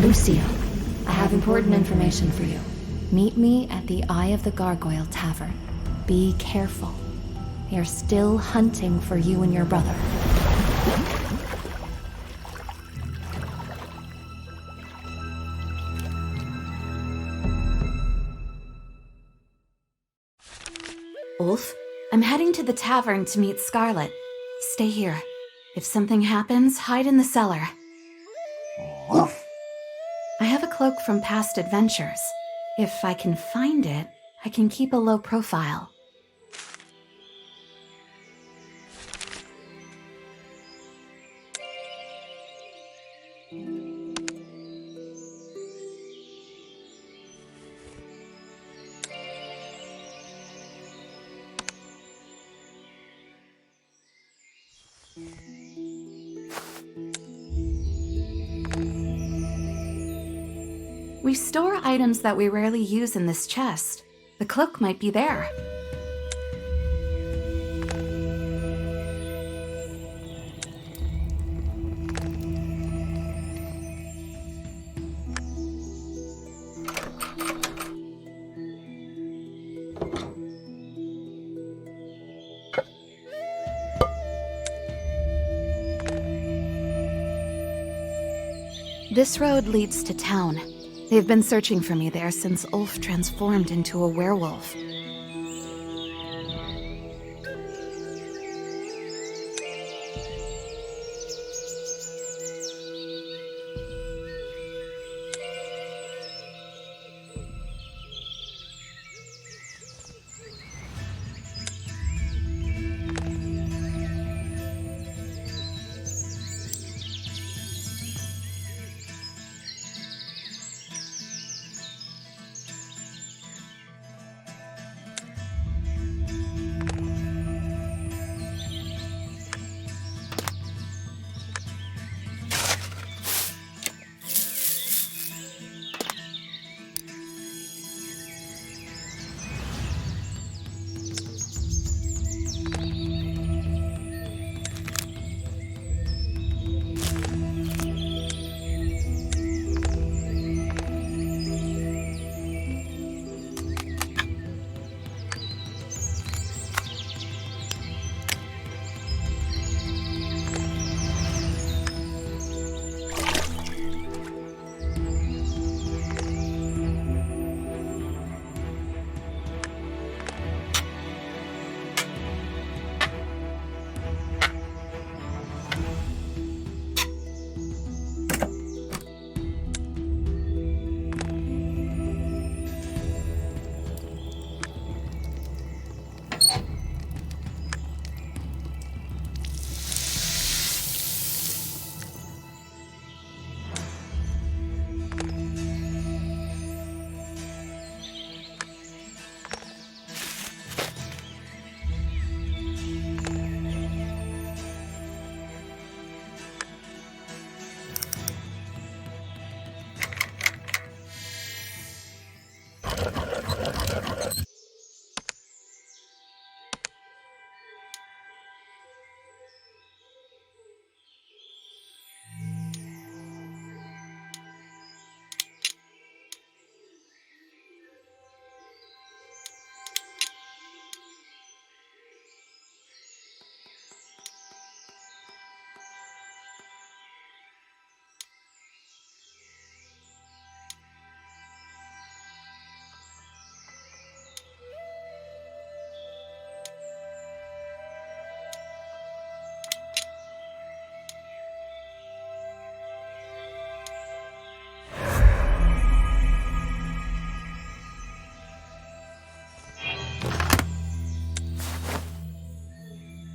Lucio, I have important information for you. Meet me at the Eye of the Gargoyle Tavern. Be careful. They're still hunting for you and your brother. Ulf, I'm heading to the tavern to meet Scarlet. Stay here. If something happens, hide in the cellar. I have a cloak from past adventures. If I can find it, I can keep a low profile. We store items that we rarely use in this chest. The cloak might be there. This road leads to town. They've been searching for me there since Ulf transformed into a werewolf.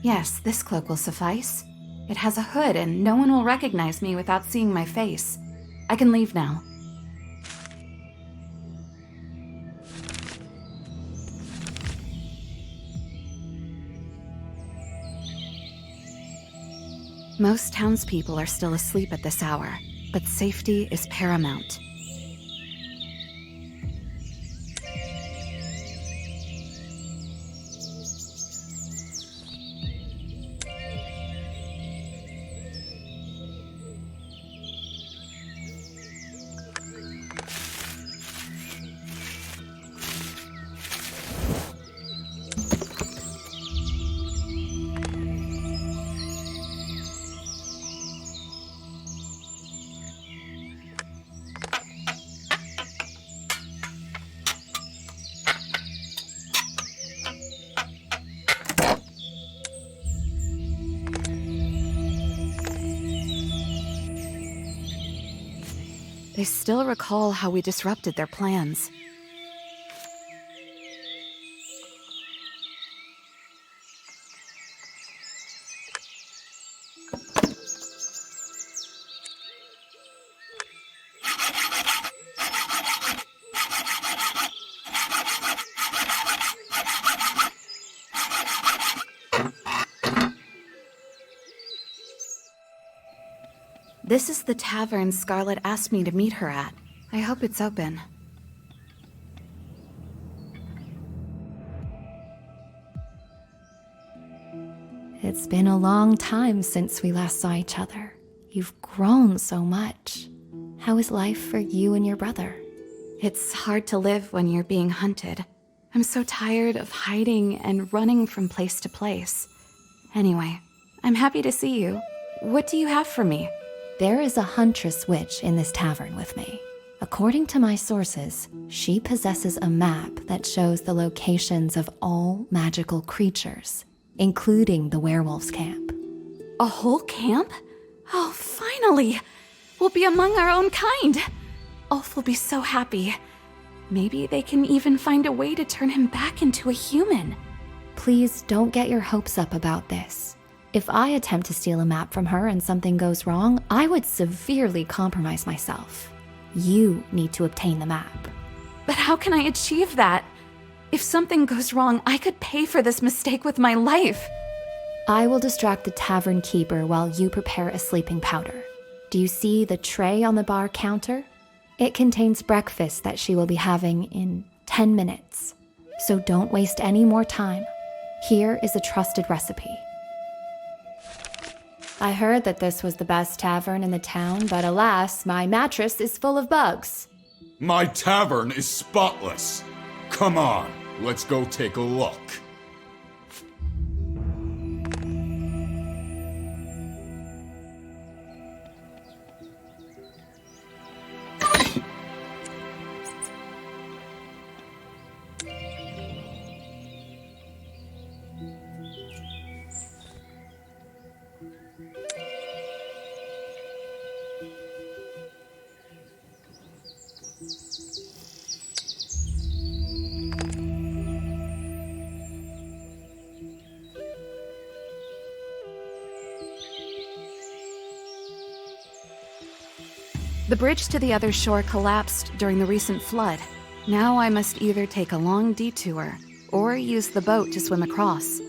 Yes, this cloak will suffice. It has a hood and no one will recognize me without seeing my face. I can leave now. Most townspeople are still asleep at this hour, but safety is paramount. They still recall how we disrupted their plans. This is the tavern Scarlet asked me to meet her at. I hope it's open. It's been a long time since we last saw each other. You've grown so much. How is life for you and your brother? It's hard to live when you're being hunted. I'm so tired of hiding and running from place to place. Anyway, I'm happy to see you. What do you have for me? There is a huntress witch in this tavern with me. According to my sources, she possesses a map that shows the locations of all magical creatures, including the werewolves' camp. A whole camp? Oh, finally! We'll be among our own kind! Ulf will be so happy. Maybe they can even find a way to turn him back into a human. Please don't get your hopes up about this. If I attempt to steal a map from her and something goes wrong, I would severely compromise myself. You need to obtain the map. But how can I achieve that? If something goes wrong, I could pay for this mistake with my life. I will distract the tavern keeper while you prepare a sleeping powder. Do you see the tray on the bar counter? It contains breakfast that she will be having in 10 minutes. So don't waste any more time. Here is a trusted recipe. I heard that this was the best tavern in the town, but alas, my mattress is full of bugs. My tavern is spotless. Come on, let's go take a look. The bridge to the other shore collapsed during the recent flood. Now I must either take a long detour or use the boat to swim across.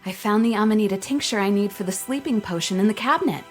I found the Amanita tincture I need for the sleeping potion in the cabinet.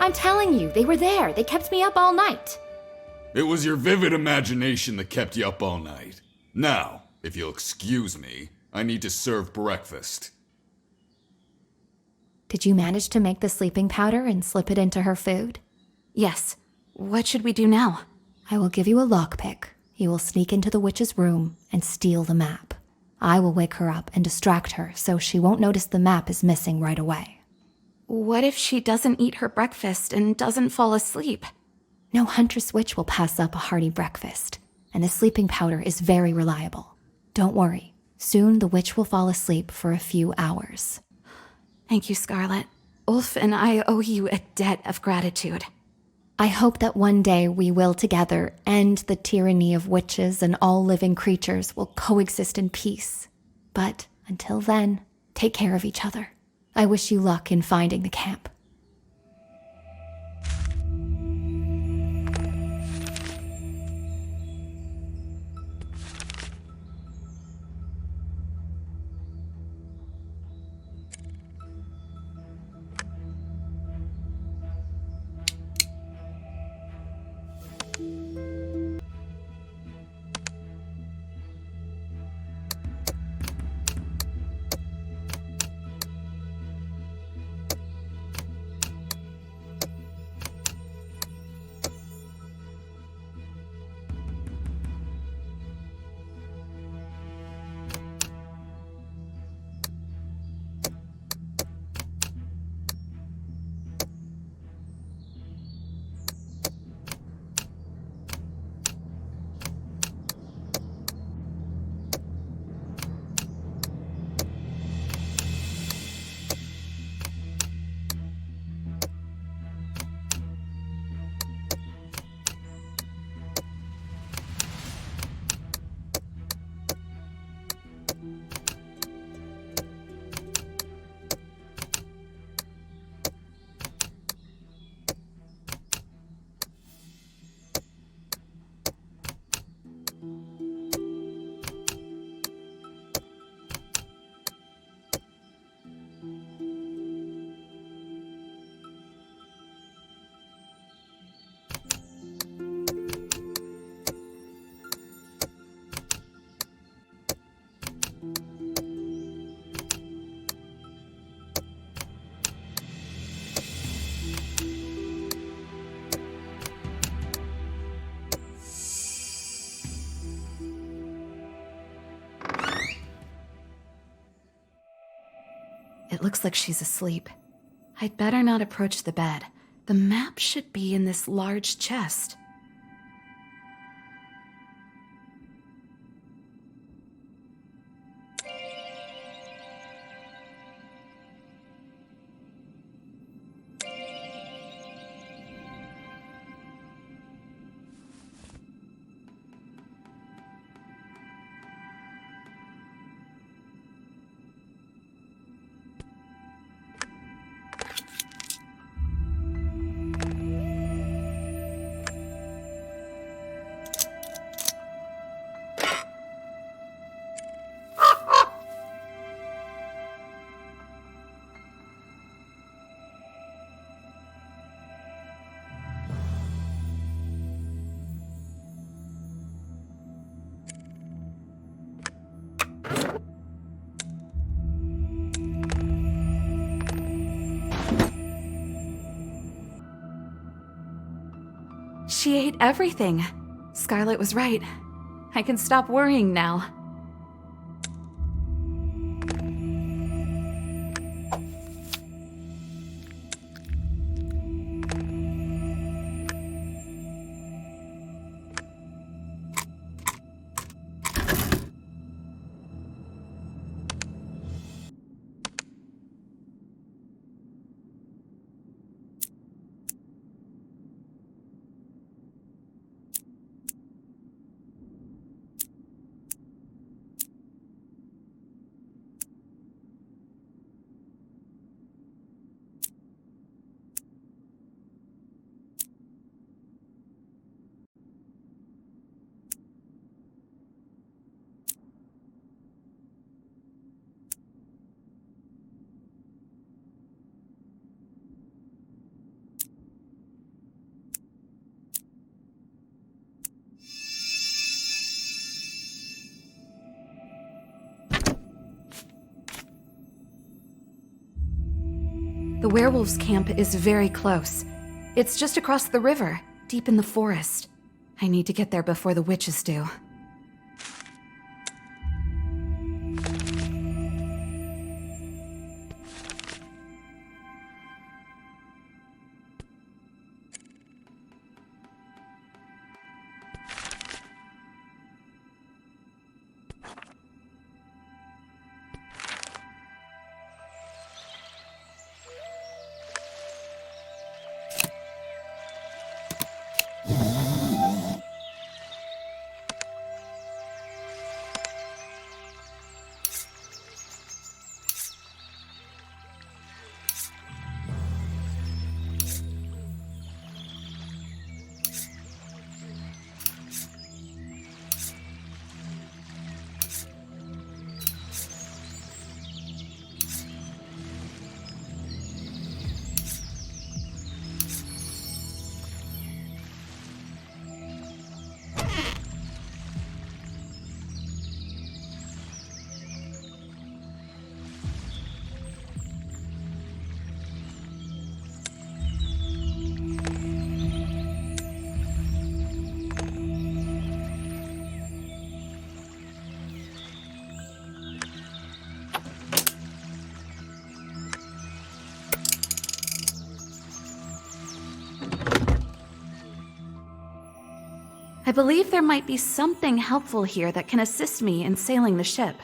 I'm telling you, they were there. They kept me up all night. It was your vivid imagination that kept you up all night. Now, if you'll excuse me, I need to serve breakfast. Did you manage to make the sleeping powder and slip it into her food? Yes. What should we do now? I will give you a lockpick. You will sneak into the witch's room and steal the map. I will wake her up and distract her so she won't notice the map is missing right away. What if she doesn't eat her breakfast and doesn't fall asleep? No huntress witch will pass up a hearty breakfast, and the sleeping powder is very reliable. Don't worry, soon the witch will fall asleep for a few hours. Thank you, Scarlet. Ulf and I owe you a debt of gratitude. I hope that one day we will together end the tyranny of witches and all living creatures will coexist in peace. But until then, take care of each other. I wish you luck in finding the camp. looks like she's asleep. I'd better not approach the bed. The map should be in this large chest. She ate everything. Scarlet was right. I can stop worrying now. The werewolves' camp is very close. It's just across the river, deep in the forest. I need to get there before the witches do. I believe there might be something helpful here that can assist me in sailing the ship.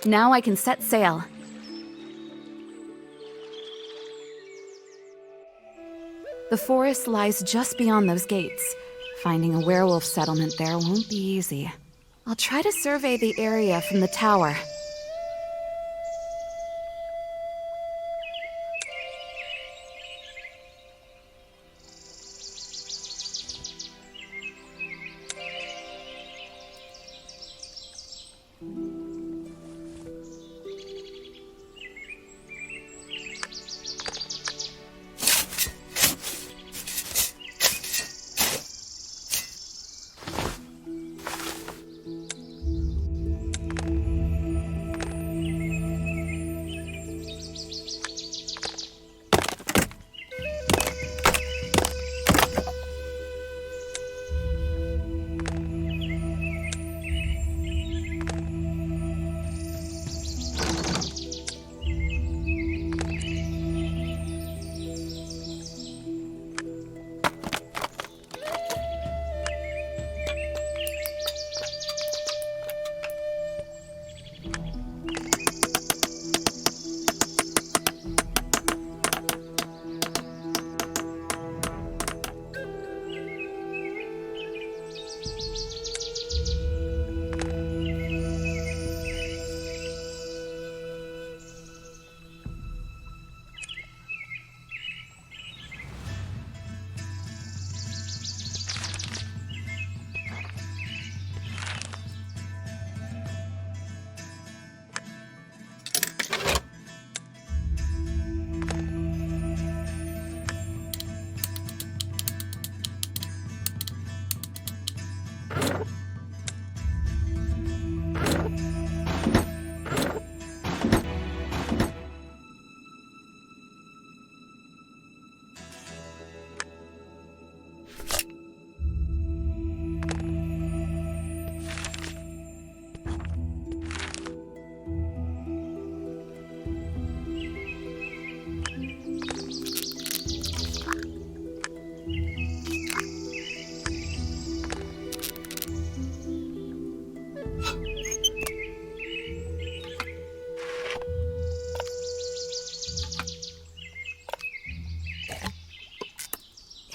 Now I can set sail. The forest lies just beyond those gates. Finding a werewolf settlement there won't be easy. I'll try to survey the area from the tower.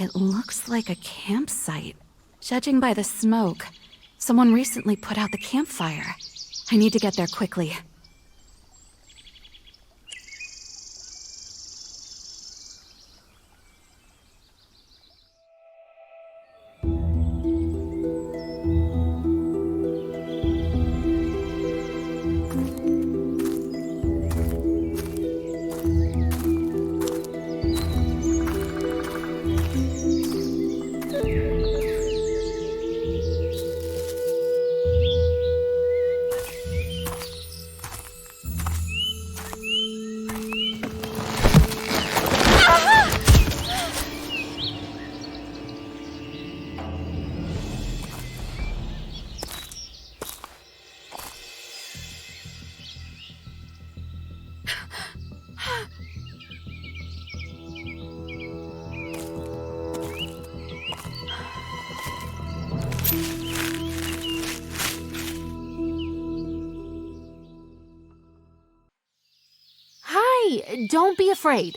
It looks like a campsite. Judging by the smoke, someone recently put out the campfire. I need to get there quickly. Don't be afraid.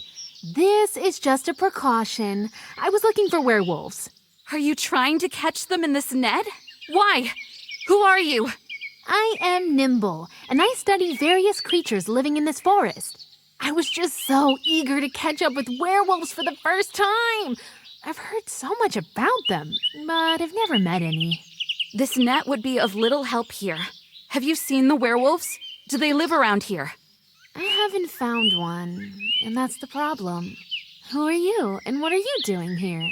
This is just a precaution. I was looking for werewolves. Are you trying to catch them in this net? Why? Who are you? I am Nimble, and I study various creatures living in this forest. I was just so eager to catch up with werewolves for the first time. I've heard so much about them, but I've never met any. This net would be of little help here. Have you seen the werewolves? Do they live around here? I haven't found one, and that's the problem. Who are you, and what are you doing here?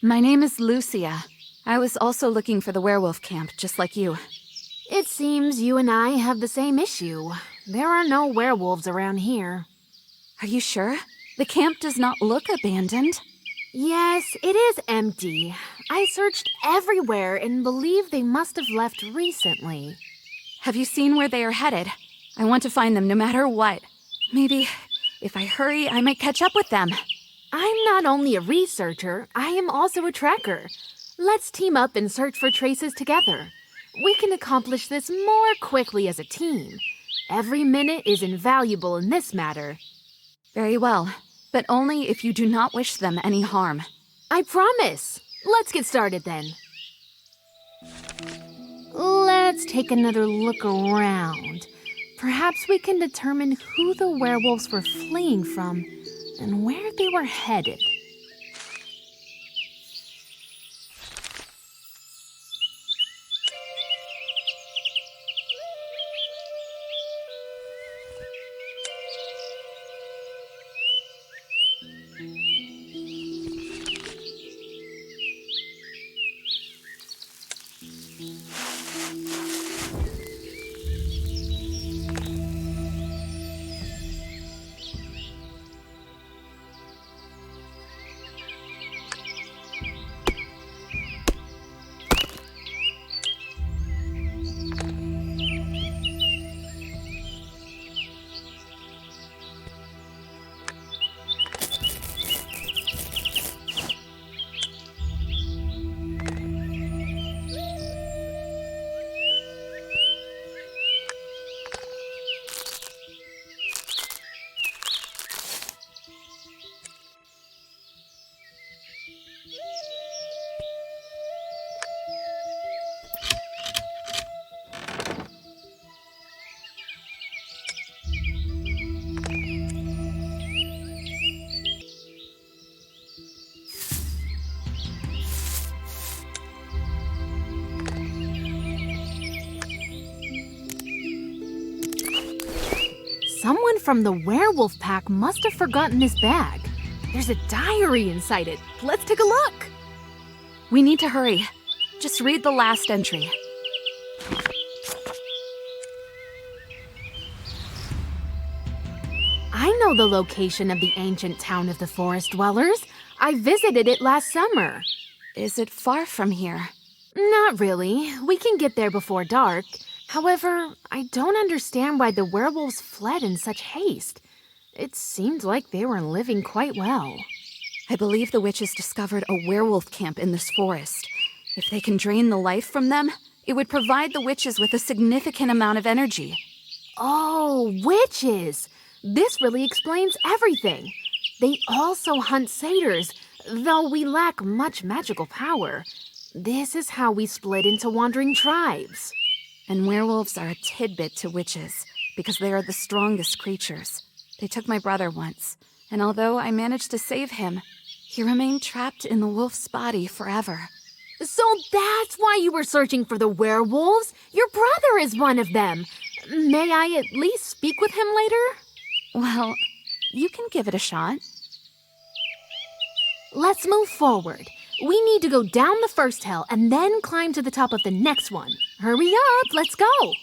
My name is Lucia. I was also looking for the werewolf camp, just like you. It seems you and I have the same issue. There are no werewolves around here. Are you sure? The camp does not look abandoned. Yes, it is empty. I searched everywhere and believe they must have left recently. Have you seen where they are headed? I want to find them no matter what. Maybe, if I hurry, I might catch up with them. I'm not only a researcher, I am also a tracker. Let's team up and search for traces together. We can accomplish this more quickly as a team. Every minute is invaluable in this matter. Very well, but only if you do not wish them any harm. I promise. Let's get started then. Let's take another look around. Perhaps we can determine who the werewolves were fleeing from and where they were headed. Someone from the werewolf pack must have forgotten this bag. There's a diary inside it. Let's take a look. We need to hurry. Just read the last entry. I know the location of the ancient town of the forest dwellers. I visited it last summer. Is it far from here? Not really. We can get there before dark. However, I don't understand why the werewolves fled in such haste. It seemed like they were living quite well. I believe the witches discovered a werewolf camp in this forest. If they can drain the life from them, it would provide the witches with a significant amount of energy. Oh, witches! This really explains everything. They also hunt satyrs, though we lack much magical power. This is how we split into wandering tribes. And werewolves are a tidbit to witches, because they are the strongest creatures. They took my brother once, and although I managed to save him, he remained trapped in the wolf's body forever. So that's why you were searching for the werewolves? Your brother is one of them. May I at least speak with him later? Well, you can give it a shot. Let's move forward. We need to go down the first hill and then climb to the top of the next one. Hurry up, let's go.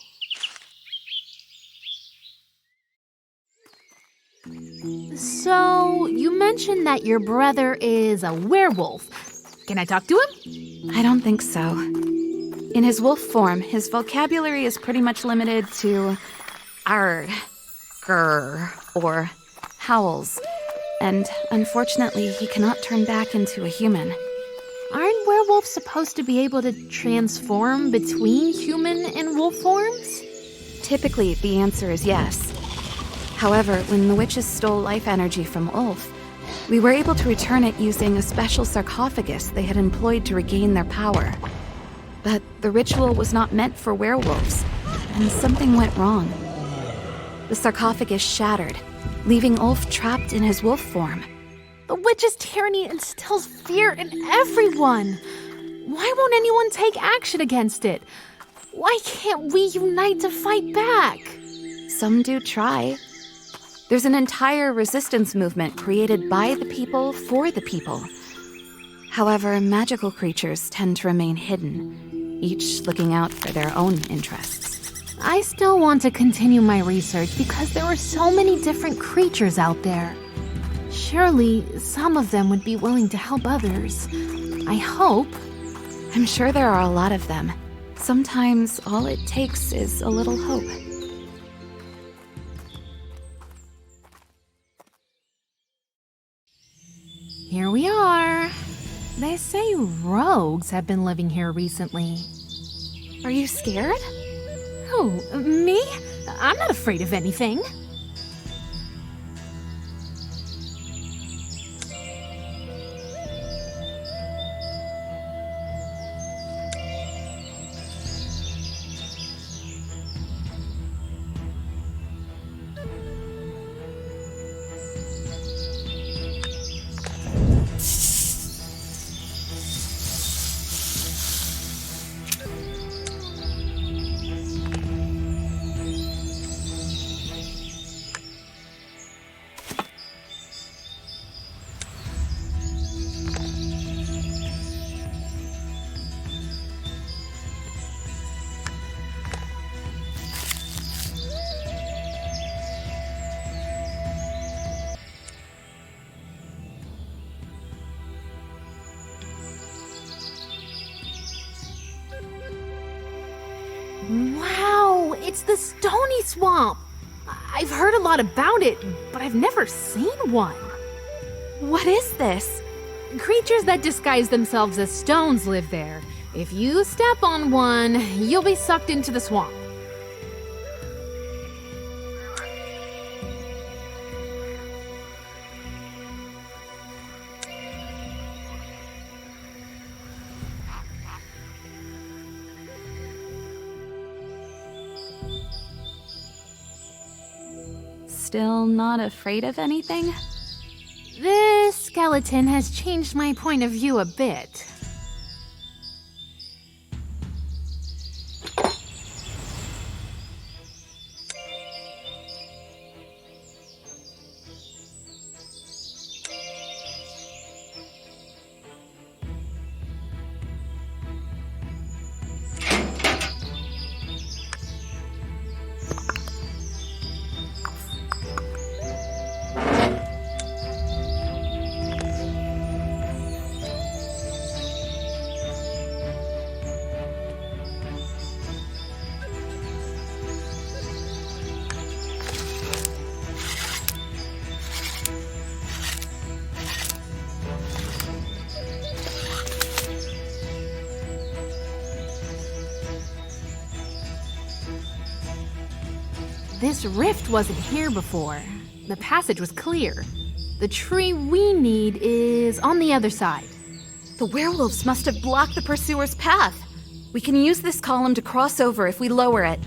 So, you mentioned that your brother is a werewolf. Can I talk to him? I don't think so. In his wolf form, his vocabulary is pretty much limited to arg, grr, or howls. And unfortunately, he cannot turn back into a human. Aren't werewolves supposed to be able to transform between human and wolf forms? Typically, the answer is yes. However, when the witches stole life energy from Ulf, we were able to return it using a special sarcophagus they had employed to regain their power. But the ritual was not meant for werewolves, and something went wrong. The sarcophagus shattered, leaving Ulf trapped in his wolf form. The witch's tyranny instills fear in everyone. Why won't anyone take action against it? Why can't we unite to fight back? Some do try. There's an entire resistance movement created by the people for the people. However, magical creatures tend to remain hidden, each looking out for their own interests. I still want to continue my research because there are so many different creatures out there. Surely, some of them would be willing to help others. I hope. I'm sure there are a lot of them. Sometimes all it takes is a little hope. Here we are. They say rogues have been living here recently. Are you scared? Oh, me? I'm not afraid of anything. Wow, it's the Stony Swamp. I've heard a lot about it, but I've never seen one. What is this? Creatures that disguise themselves as stones live there. If you step on one, you'll be sucked into the swamp. Still not afraid of anything? This skeleton has changed my point of view a bit. This rift wasn't here before. The passage was clear. The tree we need is on the other side. The werewolves must have blocked the pursuer's path. We can use this column to cross over if we lower it.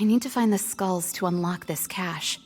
I need to find the skulls to unlock this cache.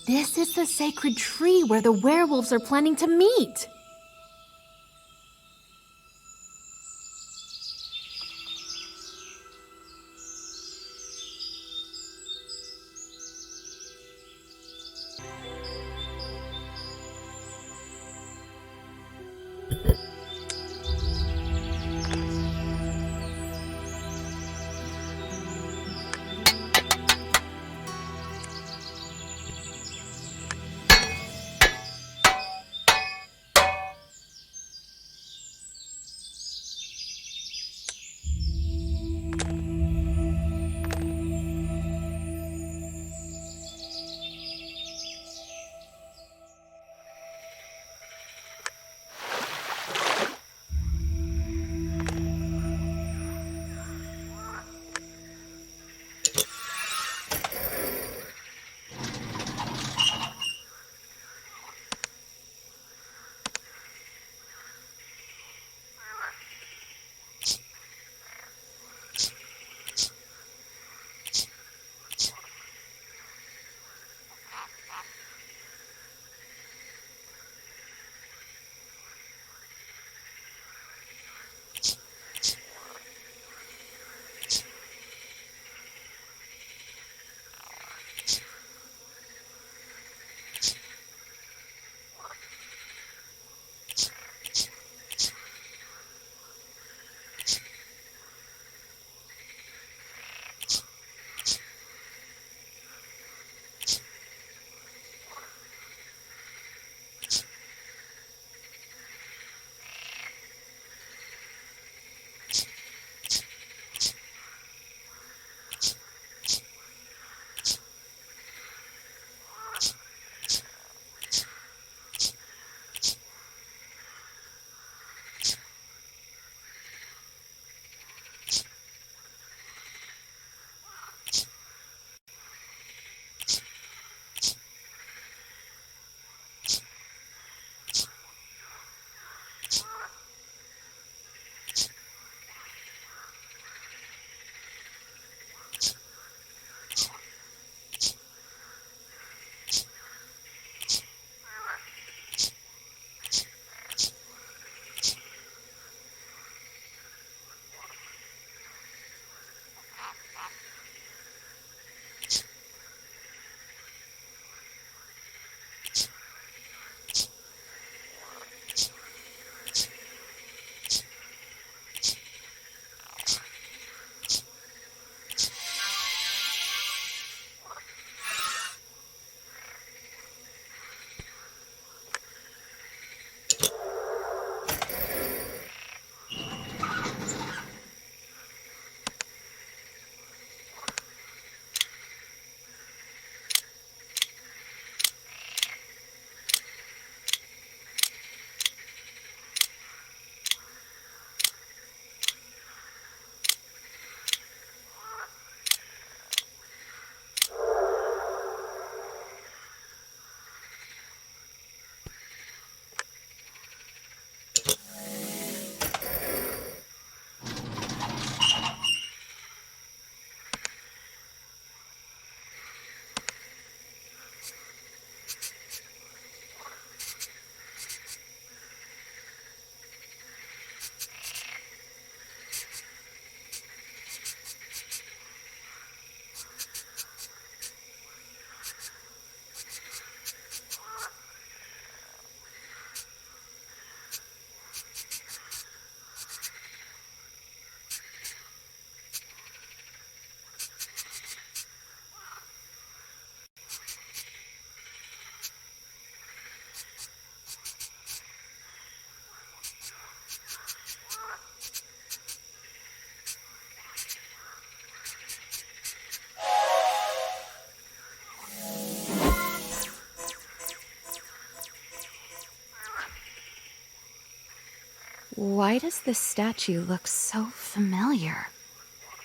This is the sacred tree where the werewolves are planning to meet. Why does this statue look so familiar?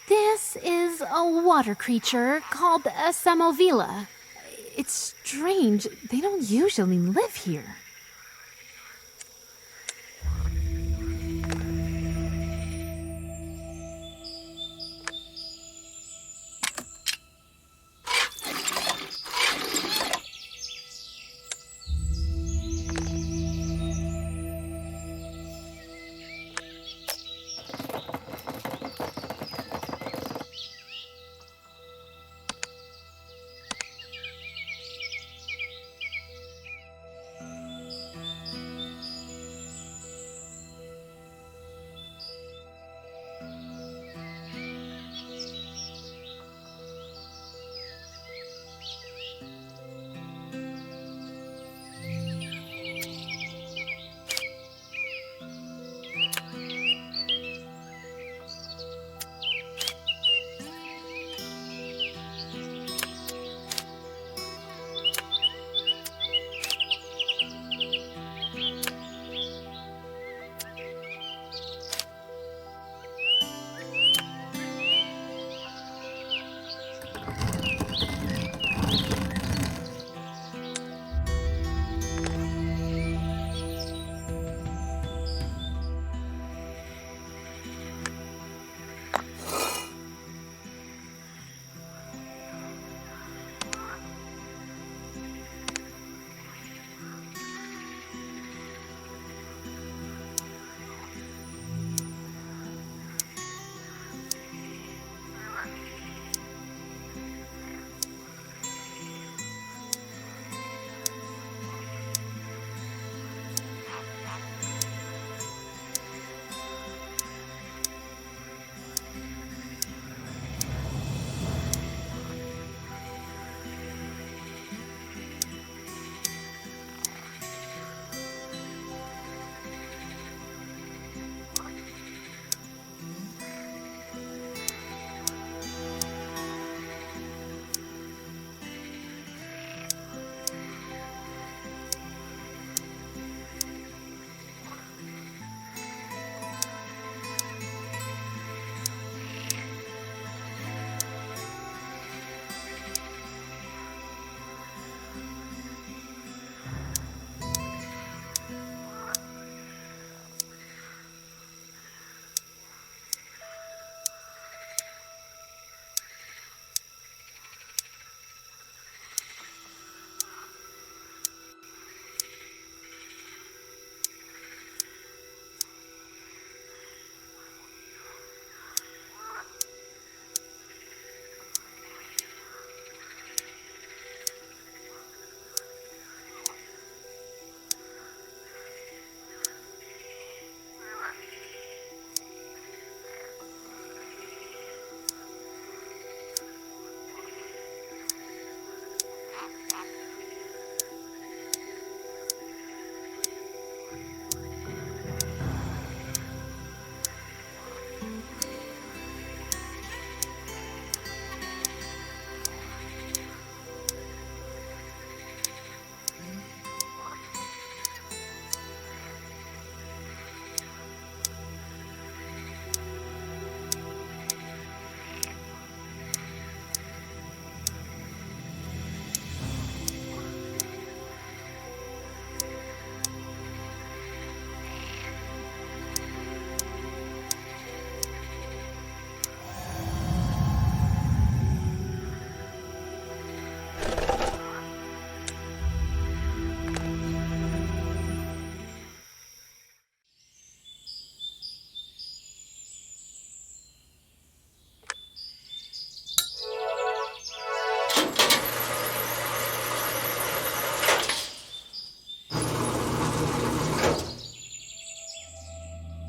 This is a water creature called a samovila. It's strange. They don't usually live here.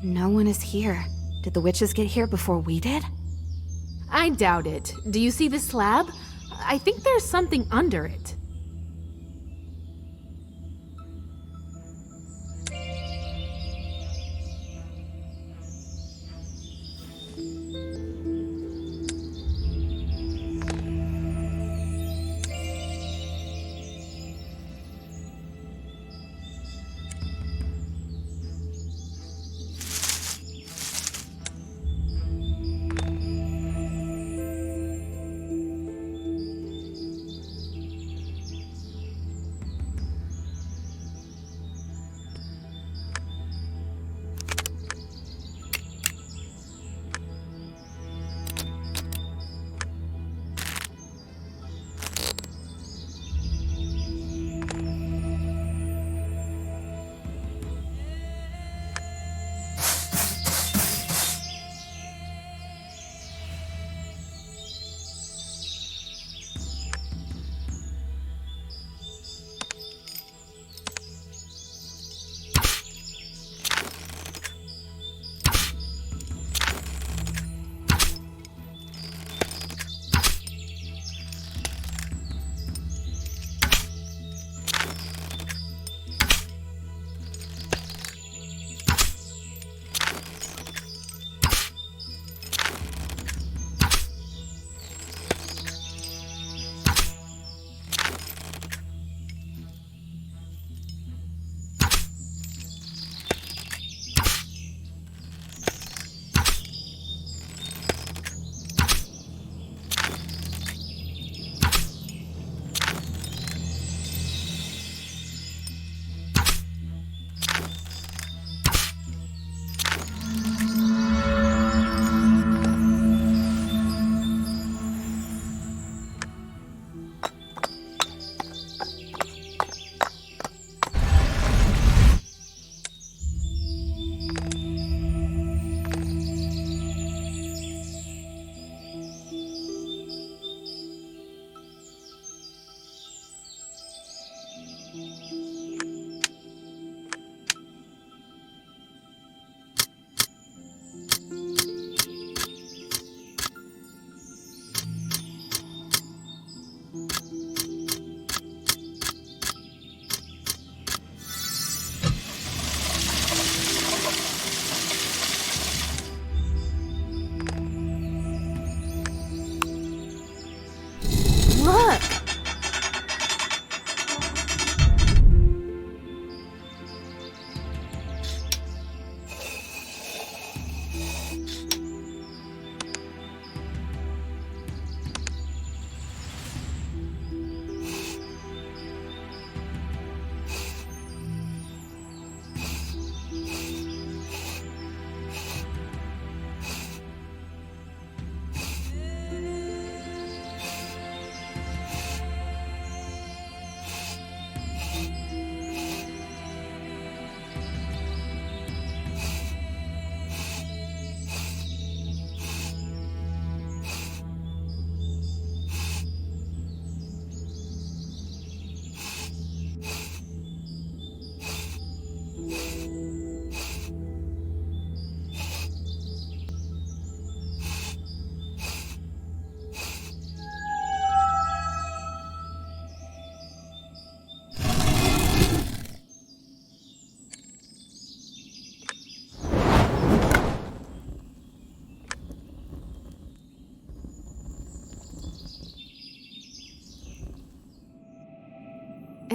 No one is here. Did the witches get here before we did? I doubt it. Do you see the slab? I think there's something under it.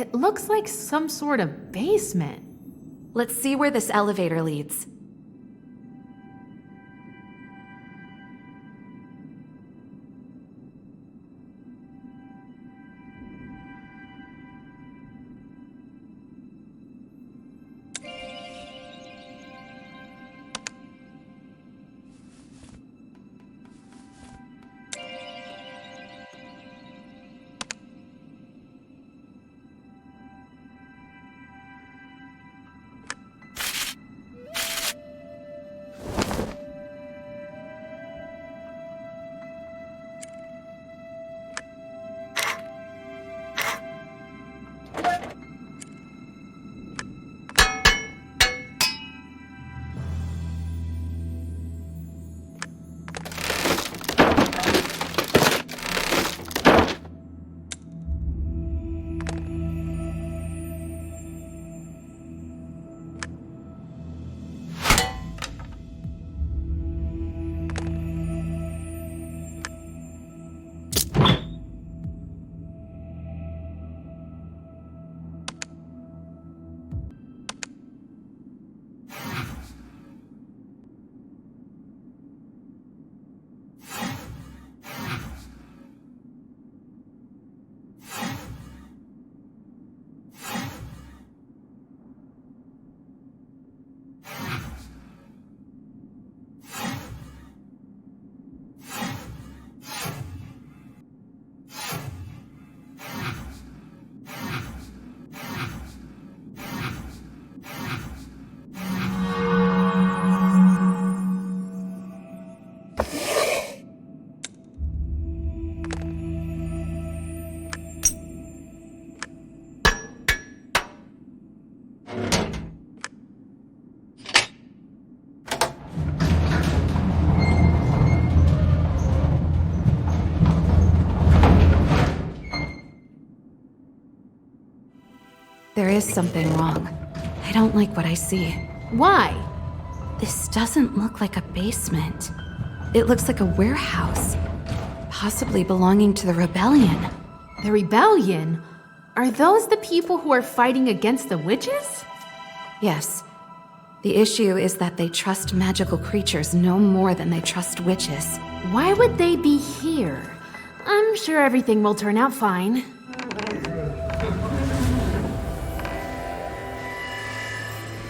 It looks like some sort of basement. Let's see where this elevator leads. There is something wrong. I don't like what I see. Why? This doesn't look like a basement. It looks like a warehouse, possibly belonging to the rebellion. The rebellion? Are those the people who are fighting against the witches? Yes. The issue is that they trust magical creatures no more than they trust witches. Why would they be here? I'm sure everything will turn out fine.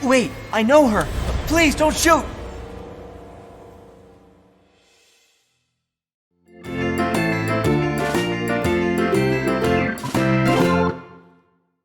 Wait, I know her. Please don't shoot.